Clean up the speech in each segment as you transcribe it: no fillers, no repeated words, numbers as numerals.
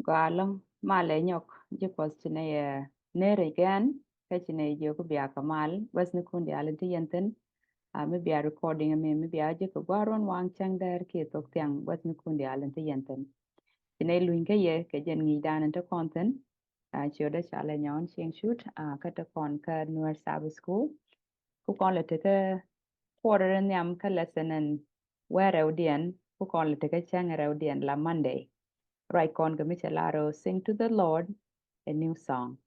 Galang male nyok jikos chine nere gan ka chine jo ko biya kamal bas ni kundi alenti yenten mi biya recording mi biya jiko gwaron wang chang der ke tok tiang bas ni kundi alenti yenten chine luin ke ye ke jen ngi dan to konten chioda chale nyon chieng shoot ka to kon ka nuer sabu school ku kon le te ka quarter nyam ka lesson en where audien ku kon le te ka chang audien la Monday. Right kon Gamicelaro sing to the Lord a new song.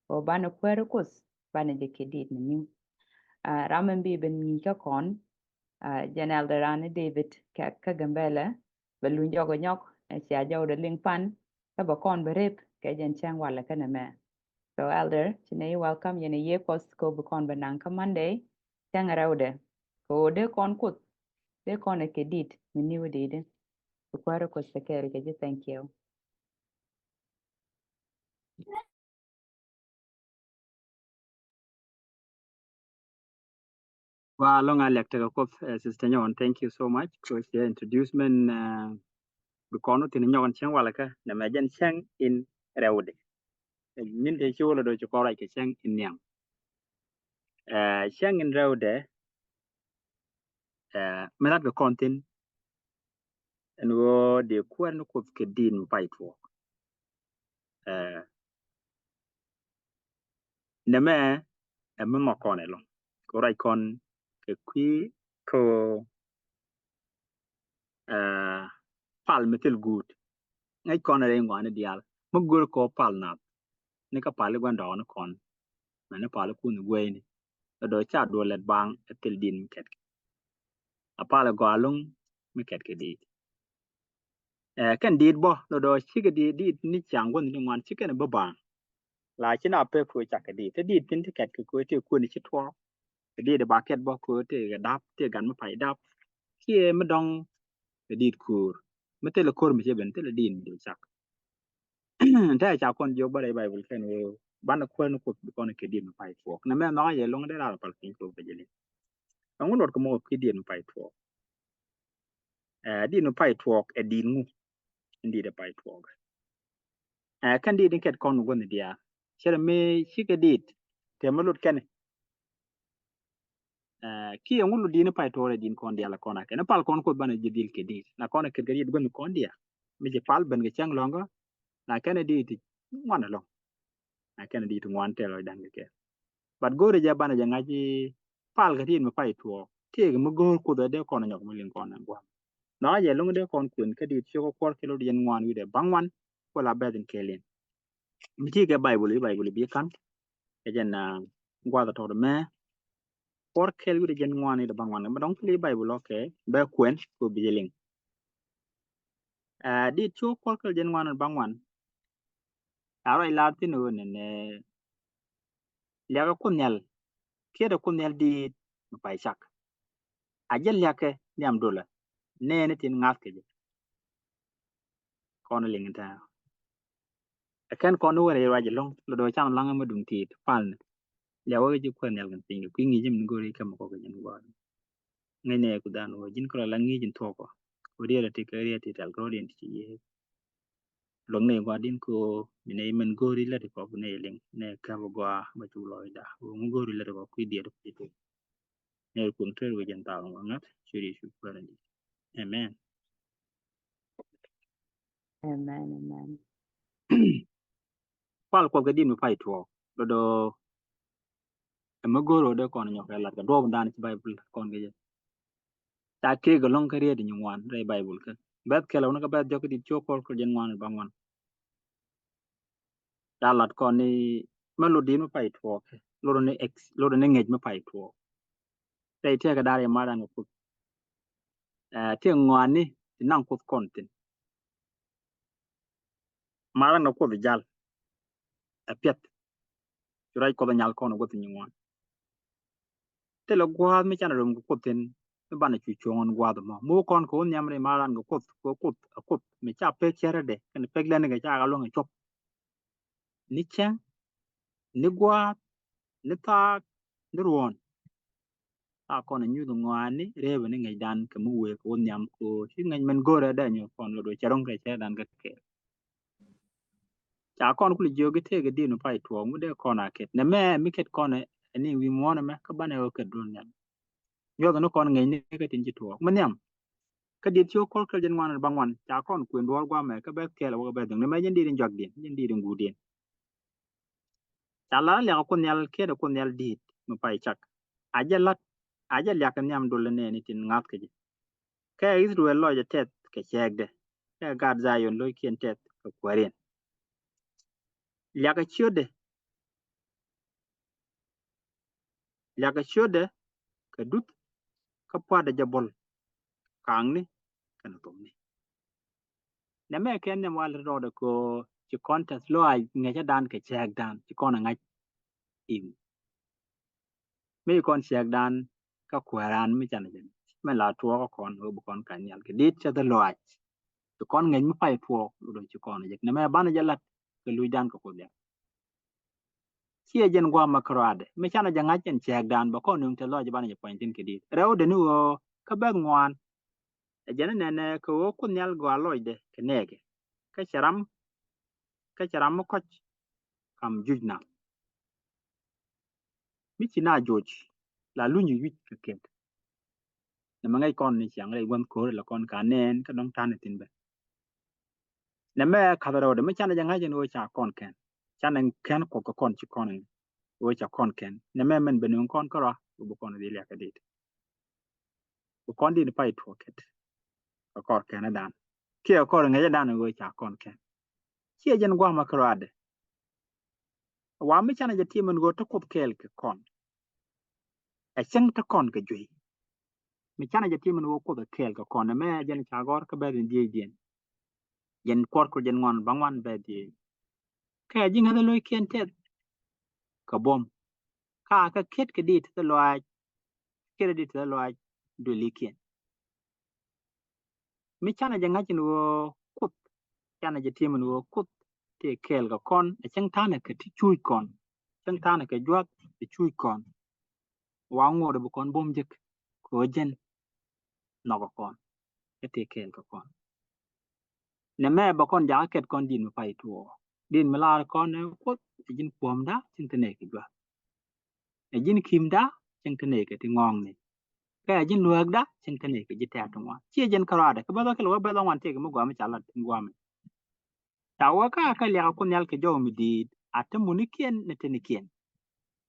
O bana kwerukus bana de kedid new. Ramen bi ben nika kon janel de rane David ka gambele belun jogo nyok si ajaw de ling pan ka ba kon berep ka jen chang wala kana me. So elder chine welcome yene ye post ko bu kon banang ka Monday chang arawde. Ko de kon kut de kon e kedid new did. Kwerukus te kere ke thank you. Well, long elected Sister Nyon, thank you so much for the introduction. Bukono tin nyon chang walaka na majan chang in rewde. Min de chulo do chukora ke chang in nyang. Chang in rewde melat ko kontin and wo de kwan ko ke din fight for. Na me mun mo konelo. Ko rai kon ke qui ko pal metil good. Ngai kon re ngwane dial. Mo gur ko pal na. Ni ka pal gwan do na kon. Mana pal ku ni gweni. Do cha do let bang etil din ket. Apala go along me ket ke di. Kan di bo do chike di ni chang gon ni ngwan chike na ba bang. La china pe ko cha ke di. Te di tin te ket ko te ku ni chitwa. Te di de ba ket bo ko te ga dap te gan ma pai dap. Kie me dong te di kur. Me te le kur me che ben te le din do chak. Ta cha kon jo ba dai Bible ken wo ban ko no ko ko ne ke di ma pai fok. Na me no ye long de la pal pin ko be jeli. Ngon dot ko mo ke di ma pai fok. Di no pai fok e di ngu. Ndi de pai fok. Kan di din ket kon gon dia. Chere me chike dit te malut ken. Ki ngulu din pai tore din kon dia la kona ken pal kon ko ban je dil ke dit. Na kona ke gari gon kon dia. Me je pal ben ge chang longo. Na ken di ti ngwana long. Na ken di tu ngwan te lo dan ke. But gore ja bana ja ngaji pal ga tin me pai to. Ti ge mo gor ko de kon nyok mo lin kon ngwa. Na je long de kon kun ke dit choko kor ke lo dien ngwan wi de bangwan ko la bedin kelen. Mi ti ke Bible bi kan. Ke jen na ngwa da to me. Por kel wi de jen ngwan de bangwan. Ma dong li Bible okay. Be kwen ko bi jeling. Di chu kor ke jen ngwan bangwan. Aro ila tin no ne lega kunyal. Keda kunyal di pai chak. Ajel yake nyam dola. Ne tin ngat ke je. Kono lingta. Akan kono wore wa je long. Lo do cham lang ma dung ti pal. Lewa ji kunyal kan pingi. Pingi jim ngori kam ko jen ngwa. Ngene ku dan wo jin ko la ngi jin to ko. Odi la ti kariya ti tal ko din ti ye. Long ne gwa din ko ne men gori la ko ne ling. Ne ka gwa ba chu loida. Wo ngori la ko ku di ti to. Ne kun tre wo jen ta ngat. Shiri shu parandi. Amen. Amen. Pal ko ga din pai to. Do magoro de kon nyok la ga do dan ci Bible kon ge. Ta ke ga long kariya di nywan re Bible ka. Bet ke la ga bet jok di chokol ko jen wan bangwan. Da lat kon ni melodi no pai to. Loro ne ngej ma pai to. Tay te ga dare ma dan ko. Te ngwan ni nang ko kontin. Ma dan ko bi jal. Pet. Jurai ko nyal kon go tin nywan. Te lo gwa mi chan rum ko tin bana chu chongon gwa do mo kon ko nyamre maran go kot mi cha pe chere de kan pe glen ga cha ga lo ngi chop ni chen ni gwa ni ta ni ruon ta kon nyu do ngani rebe ni ngai dan ke mu we ko nyam ko chi ngai men gore da nyu kon lo do charong ke che dan ga ke cha kon ku jogi te ga dinu pai tuo mu de kona ket ne me mi ket kona ani wi mo na me ka bane o ket dun yan yo no kon ngai ne ka tin ji tuo mun yam ka dit yo kol ka jen wan bang wan cha kon ku ndor gwa me ka be ke la ga be dun ne me jen din jog din jen din gu din cha la le ko nyal ke da ko nyal dit mu pai chak aja lyak nyam dul ne ni tin ngat ke ji ka Israel lo ja tet ke chegde ka gad zayon lo kien tet ka kwaren lyak chode ka dut ka pada jabol kang ni kana tom ni ne me ken ne wal ro de ko ci contest lo ay nge ja dan ke chek dan ci kon nga im me kon chek dan ka kwaran mi chan jen me la tuo ko kon o bu kon kan yal ke dit cha de lo ay ci kon nge mi fay tuo do ci kon je ne me ban ja lat ke lu dan ko ya ci jen gwa makrade me chan ja nga chen chek dan ba kon nung te lo je ban ja pointin ke dit rew de nu ka ba ngwan jana nene ko ko nyal go aloide kenege ka charam mo koch kam jujna michi na joj la lunyu wit ka ket na mangai kon ni chang re wan ko la kon ka nen ka dong tan tin be na me ka ro de me chan janga jen o cha kon ken chan en ken ko ko kon chi kon o cha kon ken na me men be nun kon ko ra bu kon di le ka dit bu kon di pai to ket ko kor ken dan ke ko ngai dan o cha kon ken chi jen gwa ma krade wa me chan ja ti men go to kop kel ke kon a chen ta kon ke jui mi chana ja timen wo ko da kel ka kon me jen chagor ka be din die dien jen kor ko jen ngon bangwan be die ka ji ngada loy ken tet ka bom ka ket ke dit da loy ke dit da loy do liken mi chana ja ngajin wo kut chana ja timen wo kut te kel ka kon a chen tane ka ti chui kon chen tane ka jwat ti chui kon wa ngore bu kon bom jek ko jen no ko kon te kel ka kon ne me ba kon ja ket kon din ma pai tuo din ma la kon ne ko jin pom da chin tene ke gwa e jin kim da chin tene ke ti ngong ni ka jin luak da chin tene ke jita to wa chi jin karada ka ba da ke lo ba da wan te ke mo gwa ma chala tin gwa ma ta wa ka le ko nyal ke jo mi di ata munikien ne tene kien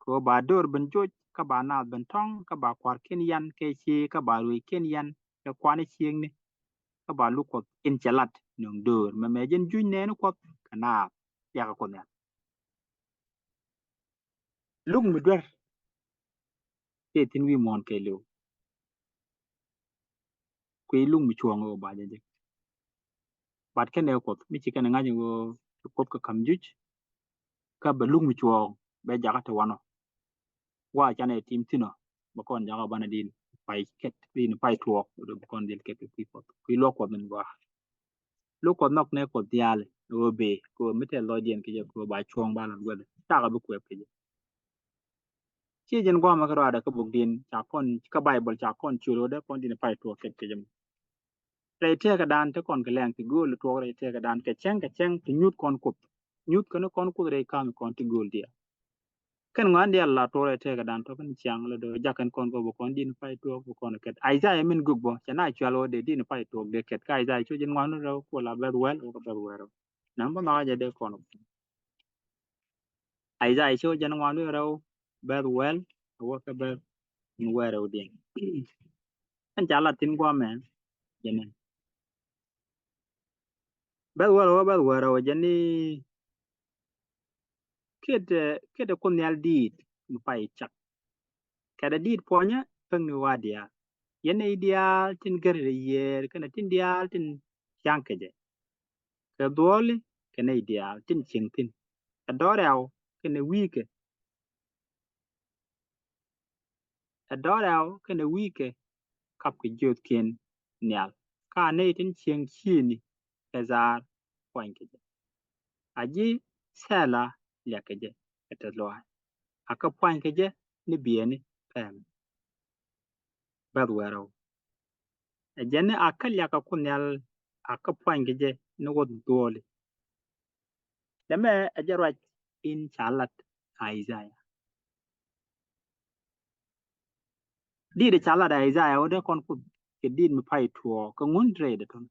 ko ba dor ben jo ka ba na ben tong ka ba kwar ken yan ke chi ka ba ru ken yan ka kwane chieng ni ka ba lu ko in chalat nung dor ma me jin ju ne no ko kana ya ka ko ne lung mi dwer te tin wi mon ke lu ku lung mi chuang o ba je bat ke ne ko mi chi kana ngani go ko ka kam juj ka ba lung mi chuang be ja ka to wano wa cha ne tim tino ba kon ja ka bana din pai ket din pai tuok do ba kon dil ket ku lo ko men ba lo ko nok ne ko diale o be ko mi te lo dien ke ko ba chuang ba la go ta ka bu ku ke chi jen gwa ma ka da ka buk din cha kon ka bible cha kon chulo de kon din pai tuok ke jam re te ka dan te kon ka leng ti gol to re te ka dan ke chen ti nyut kon kut nyut kono kon kut re kan kon ti gol dia kan ngan dia la to re te ka dan to kan chang le do ja kan kon ko bo kon din pai to bo kon ket ai za min gug bo cha na chalo de din pai to de ket kai za chu jen ngan ro ko la ber wel ko ber wel nam bo na ja de kon ai za chu jen ngan ro ber wel wo ka ber in wero din kan cha la tin gwa men jen ber wel jen ni kede kun nyal dit mu pai chak kada dit ponya peng ni wadia yene ideal tin gere yer kana tin ideal tin chang keje ka doli kana ideal tin ching tin ka dorel kana wike kap ke jot ken nyal ka ne tin ching chini kazar point keje aji sela ya keje eta loa aka point keje ni bieni pem badwaro jenne akal ya ka kunyal aka point keje no wod doli lama ajarwaj in chalat Isaiah di de chalat Isaiah ode kon ku ke din mi pai tuo ko ngun tre de ton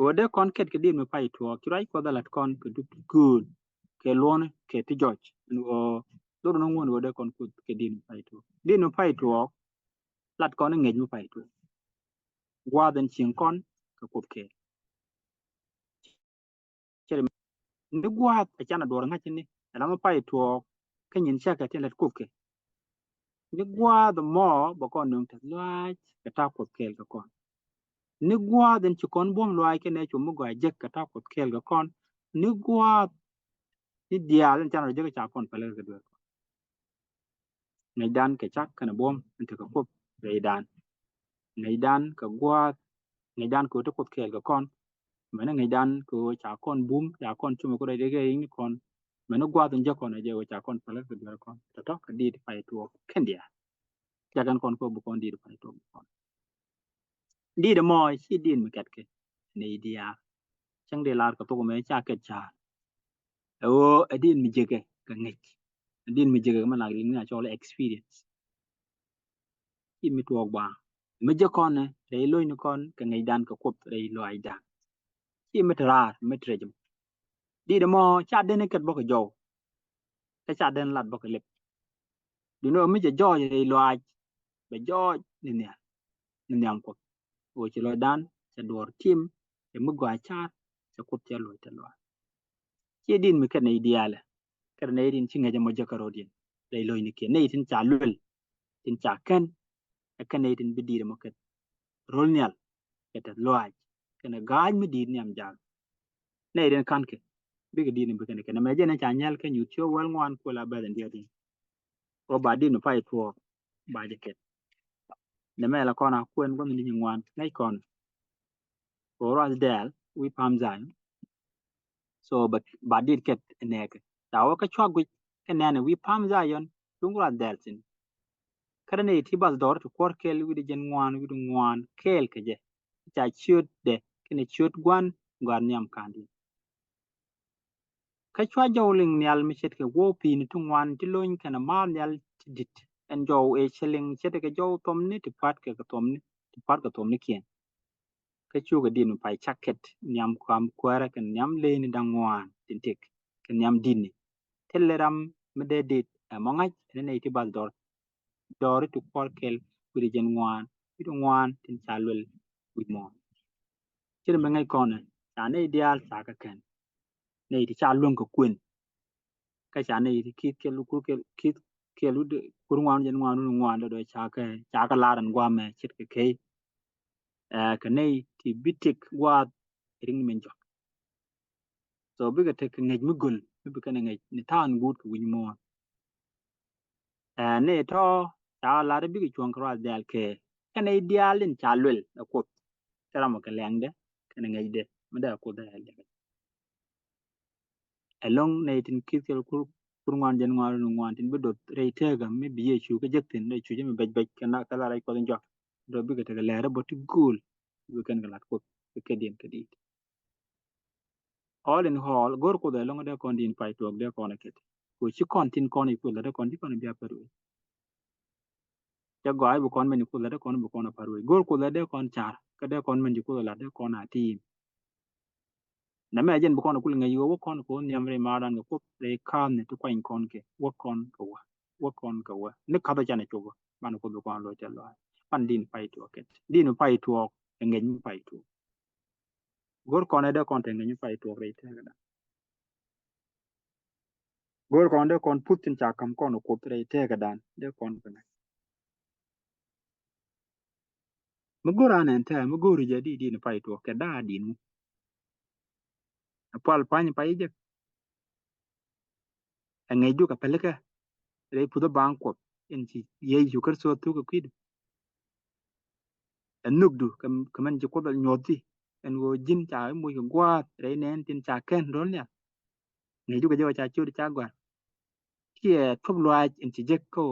ode kon ket ke din mi pai tuo kirai ko dalat kon ke du good ke lon ke ti George no do no ngun ode kon ku ke din mi pai tuo lat kon ngej mi pai tuo gwa den chin kon ka ku ke chere ni gwa a chana dor nga chini ala mi pai tuo ke nyin cha ka tin lat ku ke ni gwa the more bo kon nung ta lwaj ka ta ku ke ka kon ni gwa den chi kon bom lwaj ke ne chu mu gwa jek ka ta ku ke ka kon ni gwa ni dial chana je ka cha kon pele ka do ngày đan cái chắc cái bom anh thực có ngày đan cái qua ngày đan của tôi có kể cái con mà nó ngày đan của chả con bún chả con chung có đây để cái ini con mà nó qua từng giờ con này giờ chả con phải lấy cái con đó cái đi phải tua khen dia chả con có bộ con đi phải tua con đi được mọi khi đi mình kẹt cái này dia chẳng để làm cái tôi mới chả kẹt chả đi mình chơi cái ngày đi mình chơi cái mà là cái này cho là experience khi mình tua qua mới giờ con này để lôi nó con cái ngày đan cái cột để lôi đan khi mới ra mới chơi đi được mọi cha đến cái cột bọc dầu cái cha đến lạt bọc lệp đi nữa mới giờ để lôi bây giờ nè nè cột rồi chỉ lôi đan chỉ đồ tim để mới gọi cha chỉ cột chỉ lôi khi đi mình cái này ideal cái này đi chính là một giờ cái rồi đi để lôi này kia này tin cha lul tin cha cái này tin bị đi được một cái role nyal cái lôi cái này gai mới đi niệm giang này đến kan ke big di ni bikene kana meje na chanyal ke nyutio wal ngwan ko la belen dia din o ba di no pai tuo ba je ket ne mela kona kwen ko ni ngwan ngai kon o ras del wi pam zan so but ba di ket ne ke ta o ka chwa gu ke ne wi pam za yon tung ras del sin kada ne ti bas dor to kor kel wi de jen ngwan kel ke je cha chut de kene chut gwan nyam kandi ka chwa jawling nyal mi chet ke wo pi ni tungwan ti loin kana mar nyal ti dit en jow e cheling chet ke jow tom ni ti pat ke tom ni ti pat ke tom ni kien ka chu ga din pai chaket nyam kwam kwara kan nyam le ni dangwan tin tik kan nyam din ni teleram me de dit mo ngai ne ti bal dor tu por kel wi jen ngwan tin chalul wi mo chet me ngai kon ta ne ideal sa ka kan ne ti chalun ko kwen cái chả này thì khi cái lúc cái lúc cuối ngoan rồi chả cái la đàn qua mà chết cái này thì biết thích qua ring mình chọn so bây giờ thì cái ngày mới gul bây giờ ngày này than good của mình mua này to chả la đấy bây giờ chuông cái del cái này dia lên chả lul nó cột cái làm cái leng đấy cái này ngày đấy mà đã cột đấy along này thì khi cái kurungan jen ngoan tin bedo reite ga me biye chu ka jek tin chu je me bej kana kala rai ko den jok do bi ga te le ra boti gul bi kan ga lat ko ke din ke dit all in all gor ko da long da kon din pai to de kon ke ko chi kon tin kon i ko da kon di kon bi aparu ja go ai bu kon men ko da kon bu kon aparu gor ko da de kon char ka de kon men ko da de kon ati na me jen bu kon ko ngai yo kon ko nyam re ma dan ko re kan ne to kwain kon ke wo kon ko wa kon ka wa ne ka da jane to ban ko do kon lo tel wa pan din pai to ke din pai to ngen pai to gor kon de kon te ngen pai to re te ga gor kon de kon putin cha kam kon ko re te ga dan de kon ka mu gor anen te mu gor je di din pai to ke da din pal pan pai je ngai du ka peleka re pu do bang ko en ci ye ju kar so tu ko kwid en nugdu kaman ji ko dal nyoti en go jin cha mo ko gwa re nen tin cha ken rol ya ngai du ka je cha chu cha gwa kia thop loa en ci je ko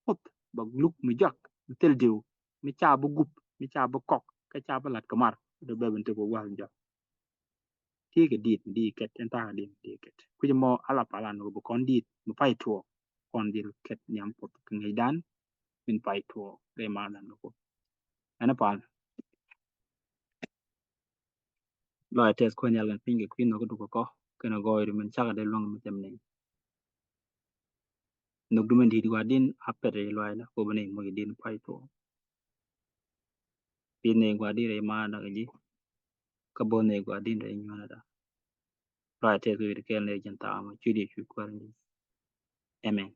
hop ba luk mi jak mi tel diu mi cha bu gup mi cha bu kok ka cha ba lat kamar do be ben te ko wa ja ที่ก็ดีดดีเก็ตอันตาดีดีเก็ตคุจะมออาลาปาลานก็บอกอนดีดมาไปทัวคอนดีเก็ตยามปดกันไงดันเป็นไปทัวได้มาดันก็อันนั้นปานลอยเทสคนยาลันพิงกับควินก็ดูก็กันก็อยมันชักได้ลงมันจำเนี่ยนกดูมันดีกว่าดินอัปเปอร์เลยลอยนะก็มันเองมันดินไปทัวปีนเองกว่าดีเลยมาดักจีก็บนเองกว่าดินเลยอยู่นะดาลอยเทสก็วิดเกลเลยจันตามช่วยดีช่วยกว่านี้เอเมน